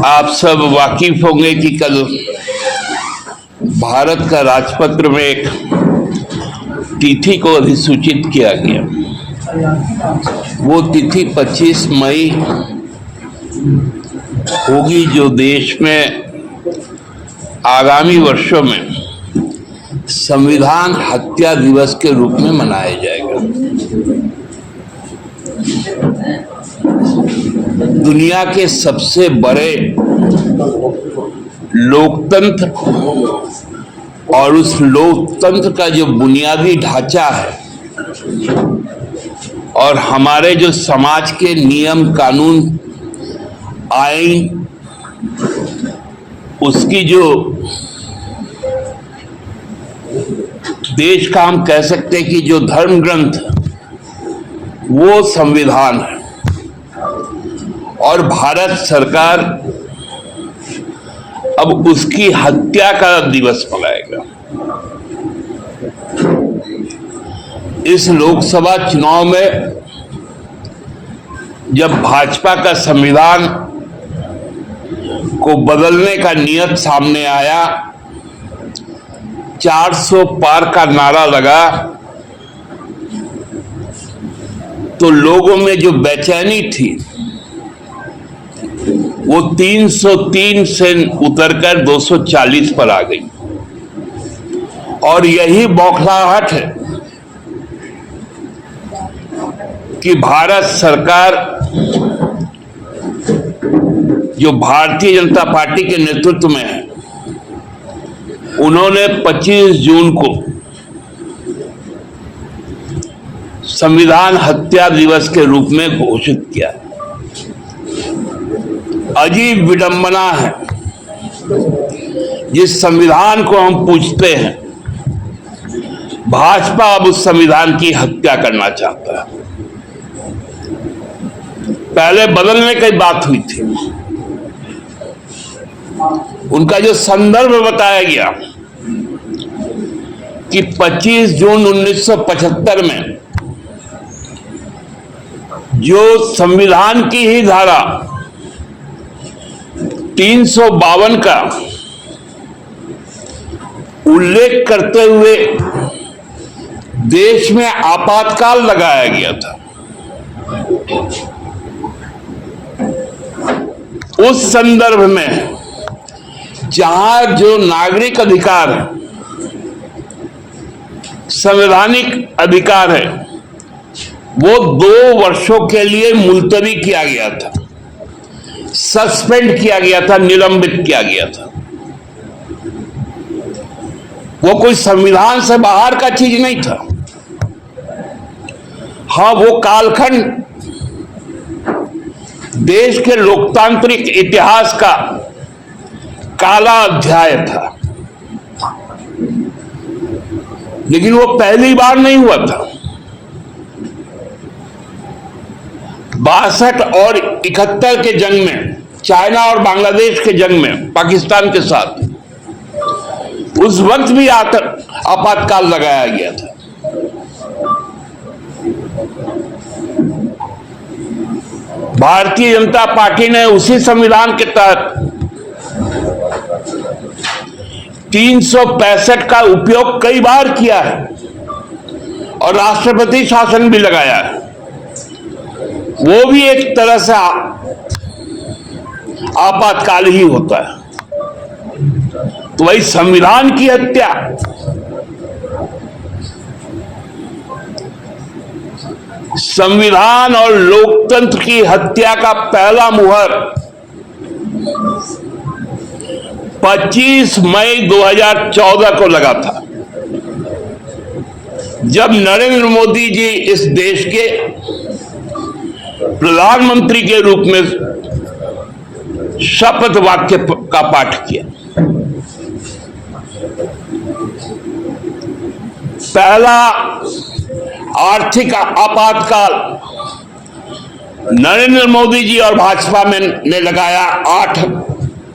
आप सब वाकिफ होंगे कि कल भारत का राजपत्र में एक तिथि को अधिसूचित किया गया। वो तिथि 25 मई होगी, जो देश में आगामी वर्षों में संविधान हत्या दिवस के रूप में मनाया जाएगा। दुनिया के सबसे बड़े लोकतंत्र और उस लोकतंत्र का जो बुनियादी ढांचा है और हमारे जो समाज के नियम कानून आईन, उसकी जो देश का हम कह सकते हैं कि जो धर्म ग्रंथ, वो संविधान है। और भारत सरकार अब उसकी हत्या का दिवस मनाएगा। इस लोकसभा चुनाव में जब भाजपा का संविधान को बदलने का नियत सामने आया, 400 पार का नारा लगा, तो लोगों में जो बेचैनी थी वो 303 से उतरकर 240 पर आ गई। और यही बौखलाहट है कि भारत सरकार, जो भारतीय जनता पार्टी के नेतृत्व में है, उन्होंने 25 जून को संविधान हत्या दिवस के रूप में घोषित किया। अजीब विडंबना है, जिस संविधान को हम पूजते हैं, भाजपा अब उस संविधान की हत्या करना चाहता है। पहले बदलने की बात हुई थी, उनका जो संदर्भ बताया गया कि 25 जून 1975 में जो संविधान की ही धारा 352 का उल्लेख करते हुए देश में आपातकाल लगाया गया था, उस संदर्भ में जहां जो नागरिक अधिकार है, संवैधानिक अधिकार है, वो 2 वर्षों के लिए मुलतवी किया गया था, सस्पेंड किया गया था, निलंबित किया गया था। वो कोई संविधान से बाहर का चीज नहीं था। हाँ, वो कालखंड देश के लोकतांत्रिक इतिहास का काला अध्याय था, लेकिन वो पहली बार नहीं हुआ था। 62 और 71 के जंग में, चाइना और बांग्लादेश के जंग में पाकिस्तान के साथ, उस वक्त भी आपातकाल लगाया गया था। भारतीय जनता पार्टी ने उसी संविधान के तहत 365 का उपयोग कई बार किया है और राष्ट्रपति शासन भी लगाया है। वो भी एक तरह से आपातकाल ही होता है। तो वही संविधान की हत्या, संविधान और लोकतंत्र की हत्या का पहला मुहर 25 मई 2014 को लगा था, जब नरेंद्र मोदी जी इस देश के प्रधानमंत्री के रूप में शपथ वाक्य का पाठ किया। पहला आर्थिक आपातकाल नरेंद्र मोदी जी और भाजपा में ने लगाया 8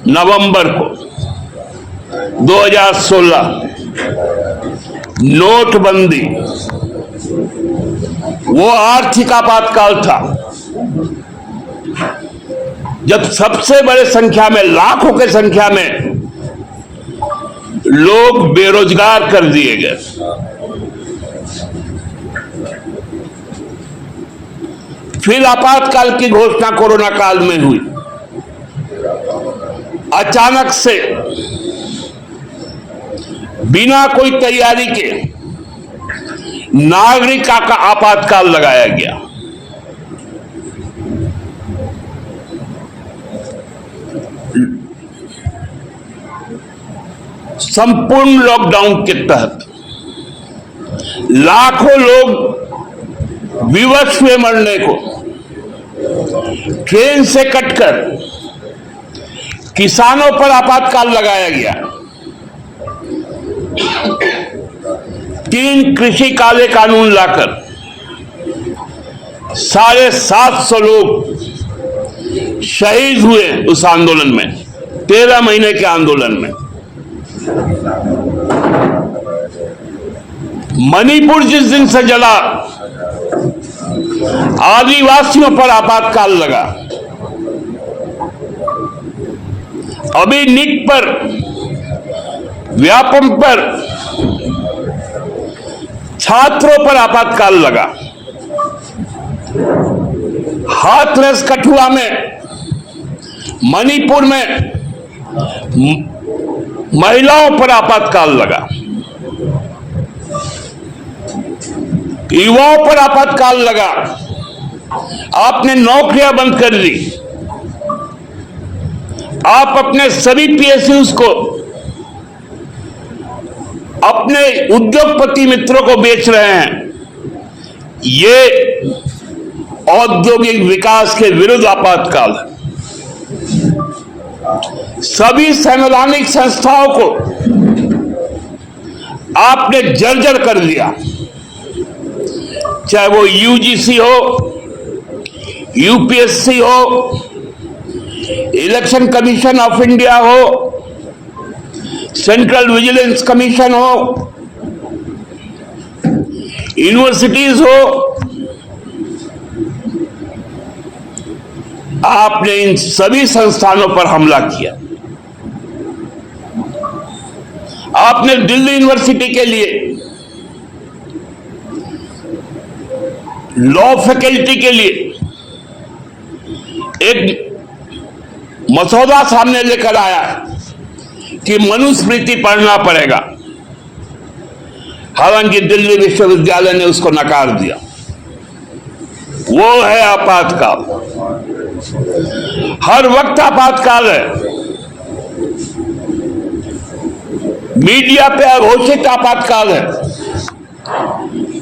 नवंबर को 2016। नोटबंदी वो आर्थिक आपातकाल था। जब सबसे बड़े संख्या में, लाखों की संख्या में लोग बेरोजगार कर दिए गए, फिर आपातकाल की घोषणा कोरोना काल में हुई। अचानक से बिना कोई तैयारी के नागरिकता का आपातकाल लगाया गया। संपूर्ण लॉकडाउन के तहत लाखों लोग विवश हुए मरने को। ट्रेन से कटकर किसानों पर आपातकाल लगाया गया। 3 कृषि काले कानून लाकर 750 लोग शहीद हुए उस आंदोलन में, 13 महीने के आंदोलन में। मणिपुर जिस दिन से जला, आदिवासियों पर आपातकाल लगा। अभी नीट पर, व्यापम पर, छात्रों पर आपातकाल लगा। हाथरस कठुआ में, मणिपुर में महिलाओं पर आपातकाल लगा। युवाओं पर आपातकाल लगा। आपने नौकरियां बंद कर दी। आप अपने सभी पीएसयूज को अपने उद्योगपति मित्रों को बेच रहे हैं। ये औद्योगिक विकास के विरुद्ध आपातकाल है। सभी संवैधानिक संस्थाओं को आपने जर्जर कर दिया, चाहे वो यूजीसी हो, यूपीएससी हो, इलेक्शन कमीशन ऑफ इंडिया हो, सेंट्रल विजिलेंस कमीशन हो, यूनिवर्सिटीज हो। आपने इन सभी संस्थानों पर हमला किया। आपने दिल्ली यूनिवर्सिटी के लिए, लॉ फैकल्टी के लिए एक मसौदा सामने लेकर आया कि मनुस्मृति पढ़ना पड़ेगा। हालांकि दिल्ली विश्वविद्यालय ने उसको नकार दिया। वो है आपातकाल। हर वक्त आपातकाल है। मीडिया पे अघोषित आपातकाल है।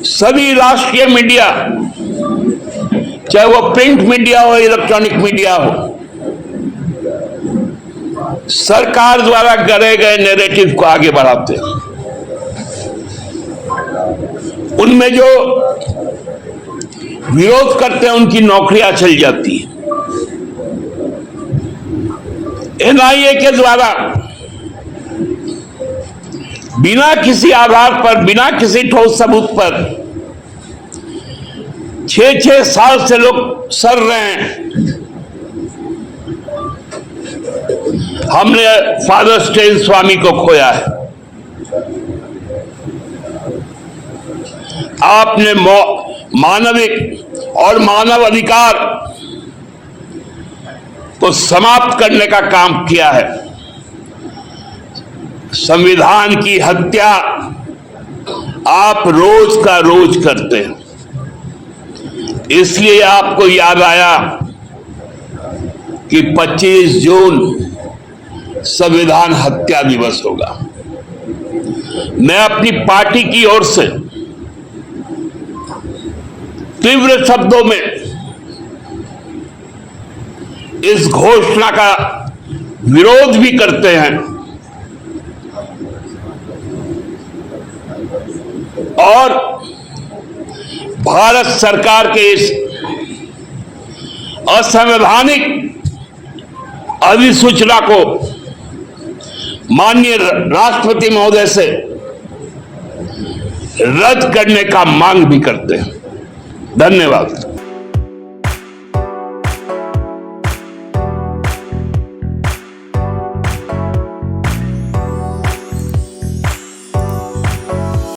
सभी राष्ट्रीय मीडिया, चाहे वो प्रिंट मीडिया हो, इलेक्ट्रॉनिक मीडिया हो, सरकार द्वारा गढ़े गए नैरेटिव को आगे बढ़ाते हैं। उनमें जो विरोध करते हैं उनकी नौकरियां चली जाती है। एनआईए के द्वारा बिना किसी आधार पर, बिना किसी ठोस सबूत पर 6-6 साल से लोग सड़ रहे हैं। हमने फादर स्टेन स्वामी को खोया है। आपने मानविक और मानव अधिकार को समाप्त करने का काम किया है। संविधान की हत्या आप रोज का रोज करते हैं। इसलिए आपको याद आया कि 25 जून संविधान हत्या दिवस होगा। मैं अपनी पार्टी की ओर से तीव्र शब्दों में इस घोषणा का विरोध भी करते हैं और भारत सरकार के इस असंवैधानिक अधिसूचना को माननीय राष्ट्रपति महोदय से रद्द करने का मांग भी करते हैं। धन्यवाद।